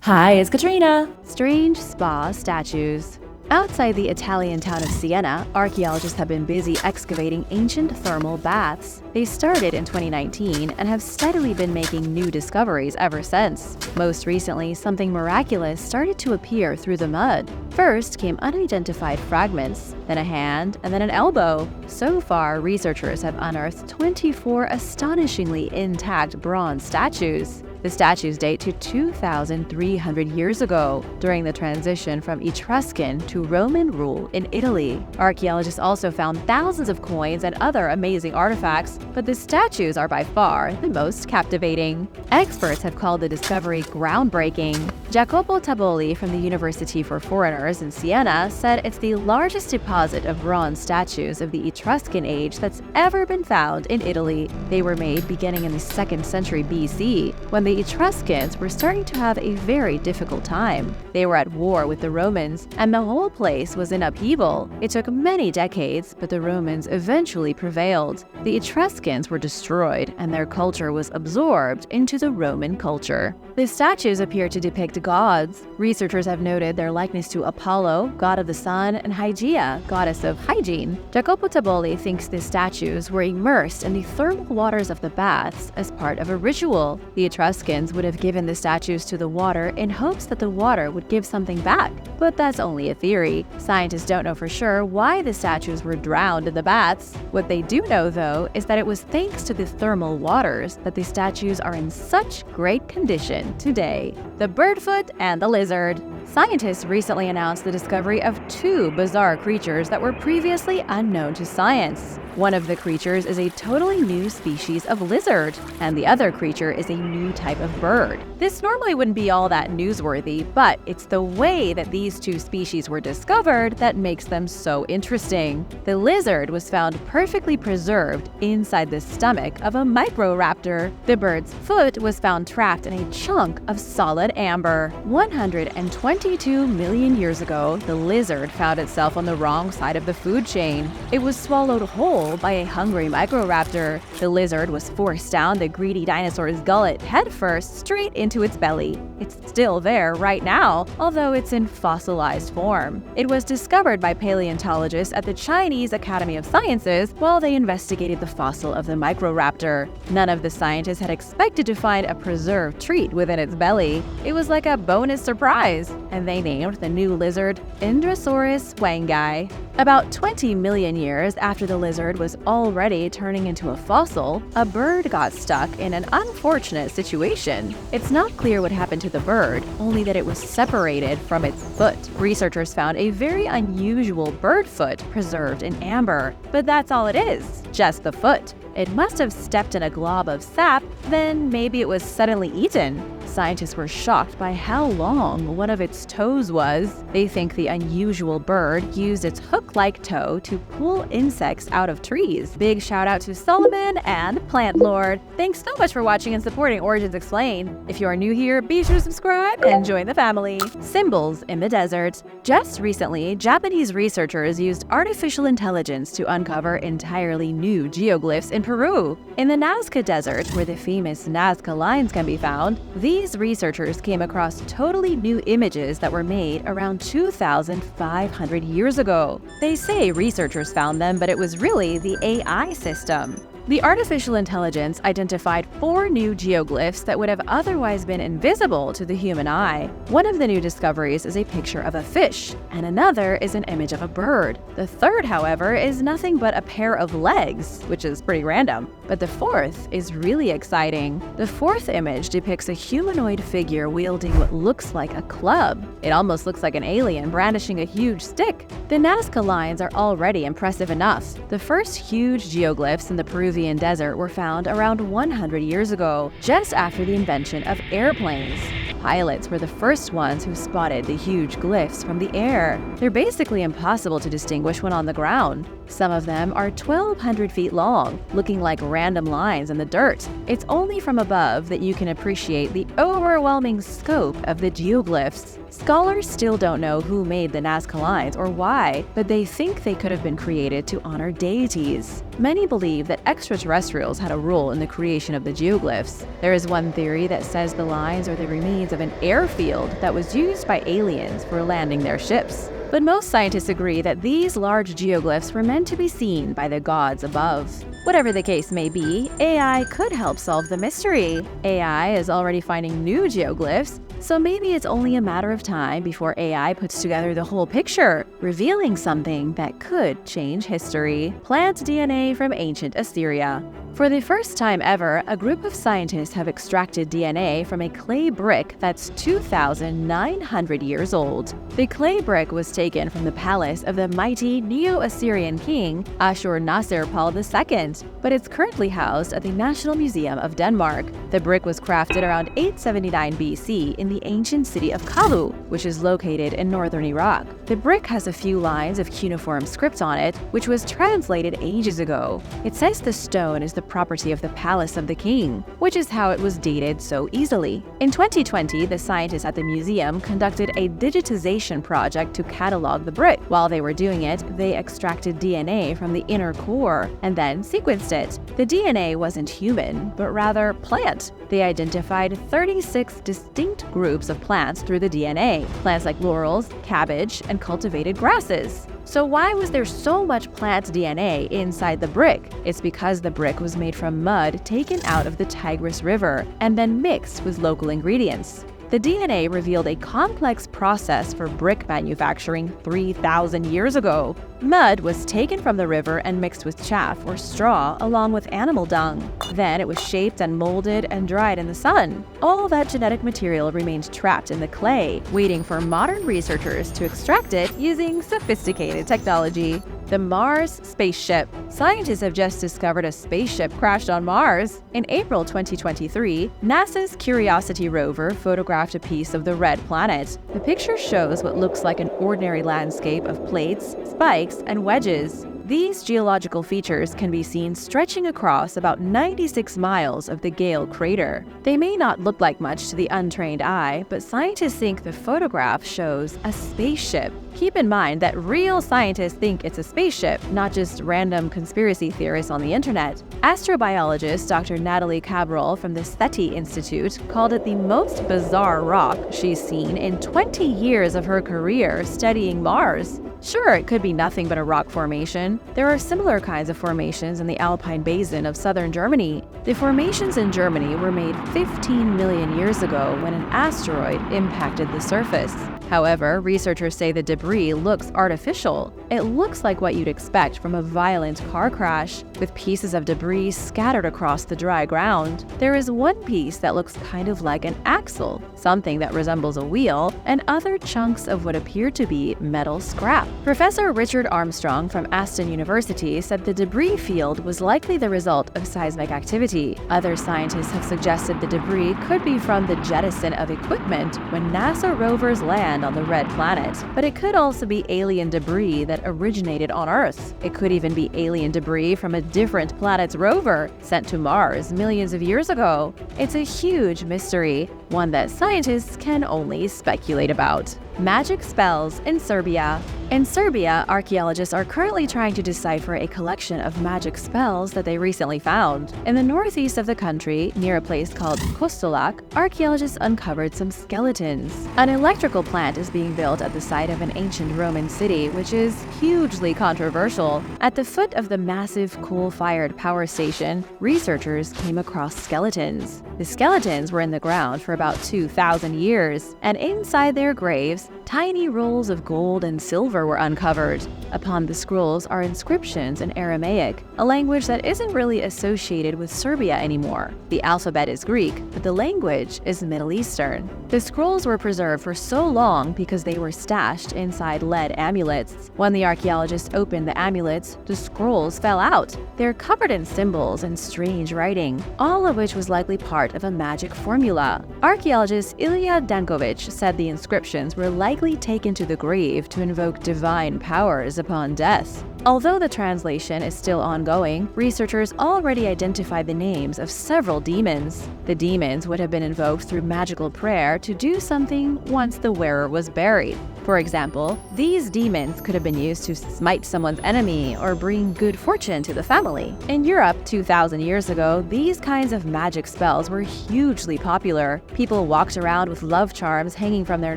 Hi, it's Katrina. Strange spa statues. Outside the Italian town of Siena, archaeologists have been busy excavating ancient thermal baths. They started in 2019 and have steadily been making new discoveries ever since. Most recently, something miraculous started to appear through the mud. First came unidentified fragments, then a hand, and then an elbow. So far, researchers have unearthed 24 astonishingly intact bronze statues. The statues date to 2,300 years ago, during the transition from Etruscan to Roman rule in Italy. Archaeologists also found thousands of coins and other amazing artifacts, but the statues are by far the most captivating. Experts have called the discovery groundbreaking. Jacopo Taboli from the University for Foreigners in Siena said it's the largest deposit of bronze statues of the Etruscan age that's ever been found in Italy. They were made beginning in the 2nd century BC, when the Etruscans were starting to have a very difficult time. They were at war with the Romans, and the whole place was in upheaval. It took many decades, but the Romans eventually prevailed. The Etruscans were destroyed, and their culture was absorbed into the Roman culture. The statues appear to depict gods. Researchers have noted their likeness to Apollo, god of the sun, and Hygeia, goddess of hygiene. Jacopo Taboli thinks the statues were immersed in the thermal waters of the baths as part of a ritual. The Etruscans would have given the statues to the water in hopes that the water would give something back. But that's only a theory. Scientists don't know for sure why the statues were drowned in the baths. What they do know, though, is that it was thanks to the thermal waters that the statues are in such great condition today. The Birdfoot and the Lizard. Scientists recently announced the discovery of 2 bizarre creatures that were previously unknown to science. One of the creatures is a totally new species of lizard, and the other creature is a new type of bird. This normally wouldn't be all that newsworthy, but it's the way that these 2 species were discovered that makes them so interesting. The lizard was found perfectly preserved inside the stomach of a microraptor. The bird's foot was found trapped in a chunk of solid amber. 122 million years ago, the lizard found itself on the wrong side of the food chain. It was swallowed whole by a hungry microraptor. The lizard was forced down the greedy dinosaur's gullet headfirst straight into its belly. It's still there right now, although it's in fossilized form. It was discovered by paleontologists at the Chinese Academy of Sciences while they investigated the fossil of the microraptor. None of the scientists had expected to find a preserved treat within its belly. It was like a bonus surprise, and they named the new lizard Indrosaurus wangi. About 20 million years after the lizard was already turning into a fossil, a bird got stuck in an unfortunate situation. It's not clear what happened to the bird, only that it was separated from its foot. Researchers found a very unusual bird foot preserved in amber, but that's all it is, just the foot. It must have stepped in a glob of sap, then maybe it was suddenly eaten. Scientists were shocked by how long one of its toes was. They think the unusual bird used its hook-like toe to pull insects out of trees. Big shout out to Solomon and Plant Lord. Thanks so much for watching and supporting Origins Explained. If you are new here, be sure to subscribe and join the family. Symbols in the desert. Just recently, Japanese researchers used artificial intelligence to uncover entirely new geoglyphs in Peru. In the Nazca Desert, where the famous Nazca lines can be found, these researchers came across totally new images that were made around 2,500 years ago. They say researchers found them, but it was really the AI system. The artificial intelligence identified 4 new geoglyphs that would have otherwise been invisible to the human eye. One of the new discoveries is a picture of a fish, and another is an image of a bird. The third, however, is nothing but a pair of legs, which is pretty random. But the fourth is really exciting. The 4th image depicts a humanoid figure wielding what looks like a club. It almost looks like an alien brandishing a huge stick. The Nazca lines are already impressive enough. The first huge geoglyphs in the Peruvian desert were found around 100 years ago, just after the invention of airplanes. Pilots were the first ones who spotted the huge glyphs from the air. They're basically impossible to distinguish when on the ground. Some of them are 1,200 feet long, looking like random lines in the dirt. It's only from above that you can appreciate the overwhelming scope of the geoglyphs. Scholars still don't know who made the Nazca lines or why, but they think they could have been created to honor deities. Many believe that extraterrestrials had a role in the creation of the geoglyphs. There is one theory that says the lines are the remains of an airfield that was used by aliens for landing their ships. But most scientists agree that these large geoglyphs were meant to be seen by the gods above. Whatever the case may be, AI could help solve the mystery. AI is already finding new geoglyphs, so maybe it's only a matter of time before AI puts together the whole picture, revealing something that could change history. Plant DNA from ancient Assyria. For the first time ever, a group of scientists have extracted DNA from a clay brick that's 2,900 years old. The clay brick was taken from the palace of the mighty Neo-Assyrian king Ashur-nasir-pal II, but it's currently housed at the National Museum of Denmark. The brick was crafted around 879 BC in the ancient city of Kalu, which is located in northern Iraq. The brick has a few lines of cuneiform script on it, which was translated ages ago. It says the stone is the property of the palace of the king, which is how it was dated so easily. In 2020, the scientists at the museum conducted a digitization project to catalog the brick. While they were doing it, they extracted DNA from the inner core and then sequenced it. The DNA wasn't human, but rather plant. They identified 36 distinct groups of plants through the DNA, plants like laurels, cabbage, and cultivated grasses. So why was there so much plant DNA inside the brick? It's because the brick was made from mud taken out of the Tigris River and then mixed with local ingredients. The DNA revealed a complex process for brick manufacturing 3,000 years ago. Mud was taken from the river and mixed with chaff or straw along with animal dung. Then it was shaped and molded and dried in the sun. All that genetic material remained trapped in the clay, waiting for modern researchers to extract it using sophisticated technology. The Mars spaceship. Scientists have just discovered a spaceship crashed on Mars. In April 2023, NASA's Curiosity rover photographed a piece of the red planet. The picture shows what looks like an ordinary landscape of plates, spikes, and wedges. These geological features can be seen stretching across about 96 miles of the Gale crater. They may not look like much to the untrained eye, but scientists think the photograph shows a spaceship. Keep in mind that real scientists think it's a spaceship, not just random conspiracy theorists on the internet. Astrobiologist Dr. Natalie Cabral from the SETI Institute called it the most bizarre rock she's seen in 20 years of her career studying Mars. Sure, it could be nothing but a rock formation. There are similar kinds of formations in the Alpine Basin of southern Germany. The formations in Germany were made 15 million years ago when an asteroid impacted the surface. However, researchers say the debris looks artificial. It looks like what you'd expect from a violent car crash, with pieces of debris scattered across the dry ground. There is one piece that looks kind of like an axle, something that resembles a wheel, and other chunks of what appear to be metal scrap. Professor Richard Armstrong from Aston University said the debris field was likely the result of seismic activity. Other scientists have suggested the debris could be from the jettison of equipment when NASA rovers land on the red planet, but it could also be alien debris that originated on Earth. It could even be alien debris from a different planet's rover sent to Mars millions of years ago. It's a huge mystery, one that scientists can only speculate about. Magic spells in Serbia. In Serbia, archaeologists are currently trying to decipher a collection of magic spells that they recently found. In the northeast of the country, near a place called Kostolac, archaeologists uncovered some skeletons. An electrical plant is being built at the site of an ancient Roman city, which is hugely controversial. At the foot of the massive coal-fired power station, researchers came across skeletons. The skeletons were in the ground for about 2,000 years, and inside their graves, tiny rolls of gold and silver were uncovered. Upon the scrolls are inscriptions in Aramaic, a language that isn't really associated with Serbia anymore. The alphabet is Greek, but the language is Middle Eastern. The scrolls were preserved for so long because they were stashed inside lead amulets. When the archaeologists opened the amulets, the scrolls fell out. They're covered in symbols and strange writing, all of which was likely part of a magic formula. Archaeologist Ilya Dankovich said the inscriptions were likely taken to the grave to invoke divine powers upon death. Although the translation is still ongoing, researchers already identified the names of several demons. The demons would have been invoked through magical prayer to do something once the wearer was buried. For example, these demons could have been used to smite someone's enemy or bring good fortune to the family. In Europe 2,000 years ago, these kinds of magic spells were hugely popular. People walked around with love charms hanging from their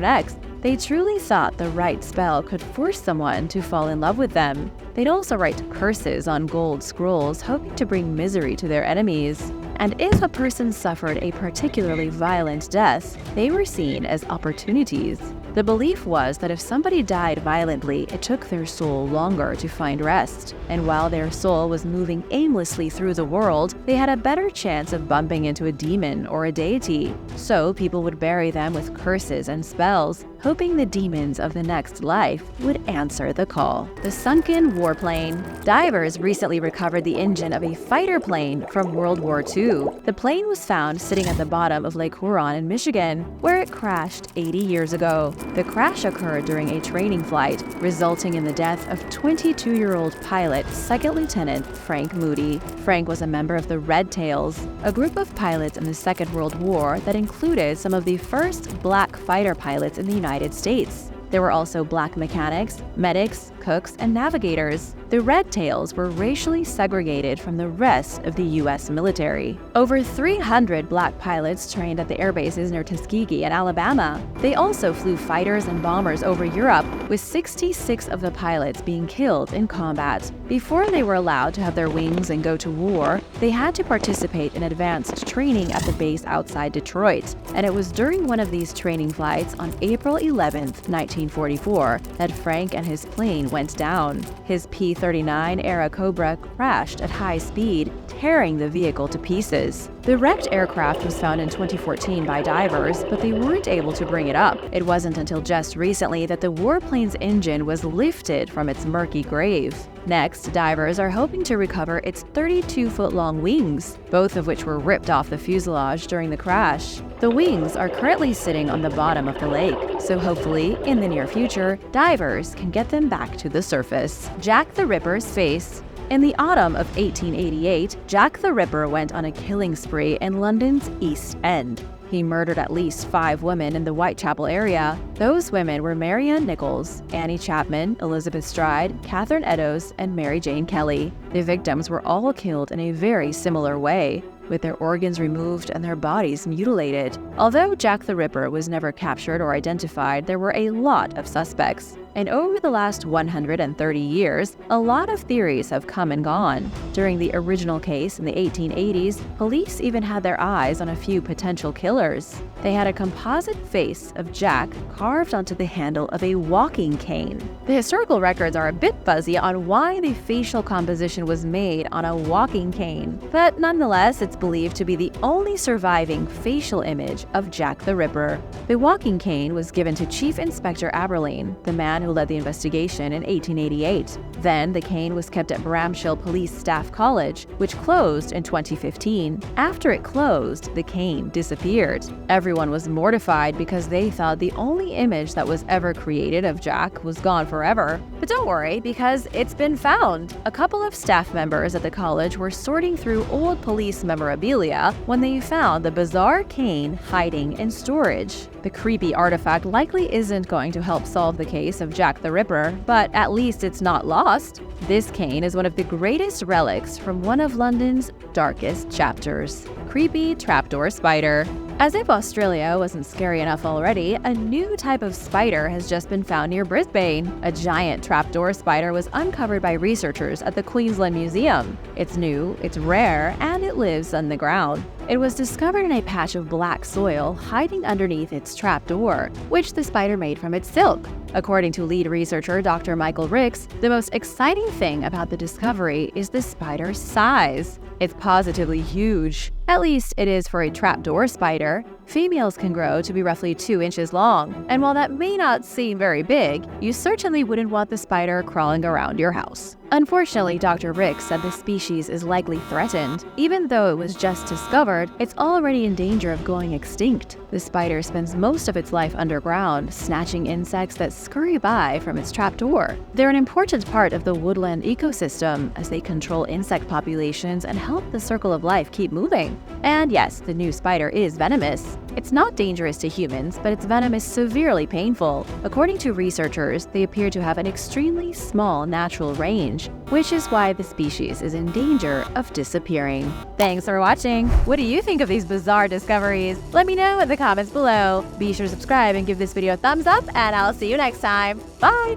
necks. They truly thought the right spell could force someone to fall in love with them. They'd also write curses on gold scrolls, hoping to bring misery to their enemies. And if a person suffered a particularly violent death, they were seen as opportunities. The belief was that if somebody died violently, it took their soul longer to find rest. And while their soul was moving aimlessly through the world, they had a better chance of bumping into a demon or a deity. So people would bury them with curses and spells, hoping the demons of the next life would answer the call. The sunken warplane. Divers recently recovered the engine of a fighter plane from World War II. The plane was found sitting at the bottom of Lake Huron in Michigan, where it crashed 80 years ago. The crash occurred during a training flight, resulting in the death of 22-year-old pilot Second Lieutenant Frank Moody. Frank was a member of the Red Tails, a group of pilots in the Second World War that included some of the first black fighter pilots in the United States. There were also black mechanics, medics, cooks, and navigators. The Red Tails were racially segregated from the rest of the U.S. military. Over 300 black pilots trained at the air bases near Tuskegee in Alabama. They also flew fighters and bombers over Europe, with 66 of the pilots being killed in combat. Before they were allowed to have their wings and go to war, they had to participate in advanced training at the base outside Detroit. And it was during one of these training flights on April 11, 1944, that Frank and his plane went down. His P-39 Era Cobra crashed at high speed, tearing the vehicle to pieces. The wrecked aircraft was found in 2014 by divers, but they weren't able to bring it up. It wasn't until just recently that the warplane's engine was lifted from its murky grave. Next, divers are hoping to recover its 32-foot-long wings, both of which were ripped off the fuselage during the crash. The wings are currently sitting on the bottom of the lake, so hopefully, in the near future, divers can get them back to the surface. Jack the Ripper's face. In the autumn of 1888, Jack the Ripper went on a killing spree in London's East End. He murdered at least 5 women in the Whitechapel area. Those women were Mary Ann Nichols, Annie Chapman, Elizabeth Stride, Catherine Eddowes, and Mary Jane Kelly. The victims were all killed in a very similar way, with their organs removed and their bodies mutilated. Although Jack the Ripper was never captured or identified, there were a lot of suspects. And over the last 130 years, a lot of theories have come and gone. During the original case in the 1880s, police even had their eyes on a few potential killers. They had a composite face of Jack carved onto the handle of a walking cane. The historical records are a bit fuzzy on why the facial composition was made on a walking cane, but nonetheless, it's believed to be the only surviving facial image of Jack the Ripper. The walking cane was given to Chief Inspector Aberline, the man who led the investigation in 1888. Then the cane was kept at Bramshill Police Staff College, which closed in 2015. After it closed, the cane disappeared. Everyone was mortified because they thought the only image that was ever created of Jack was gone forever. But don't worry, because it's been found. A couple of staff members at the college were sorting through old police memorabilia when they found the bizarre cane hiding in storage. The creepy artifact likely isn't going to help solve the case of Jack the Ripper, but at least it's not lost. This cane is one of the greatest relics from one of London's darkest chapters. Creepy trapdoor spider. As if Australia wasn't scary enough already, a new type of spider has just been found near Brisbane. A giant trapdoor spider was uncovered by researchers at the Queensland Museum. It's new, it's rare, and it lives on the ground. It was discovered in a patch of black soil hiding underneath its trapdoor, which the spider made from its silk. According to lead researcher Dr. Michael Ricks, the most exciting thing about the discovery is the spider's size. It's positively huge. At least it is for a trapdoor spider. Females can grow to be roughly 2 inches long, and while that may not seem very big, you certainly wouldn't want the spider crawling around your house. Unfortunately, Dr. Rick said the species is likely threatened. Even though it was just discovered, it's already in danger of going extinct. The spider spends most of its life underground, snatching insects that scurry by from its trapdoor. They're an important part of the woodland ecosystem as they control insect populations and help the circle of life keep moving. And yes, the new spider is venomous. It's not dangerous to humans, but its venom is severely painful. According to researchers, they appear to have an extremely small natural range, which is why the species is in danger of disappearing. Thanks for watching! What do you think of these bizarre discoveries? Let me know in the comments below. Be sure to subscribe and give this video a thumbs up, and I'll see you next time. Bye!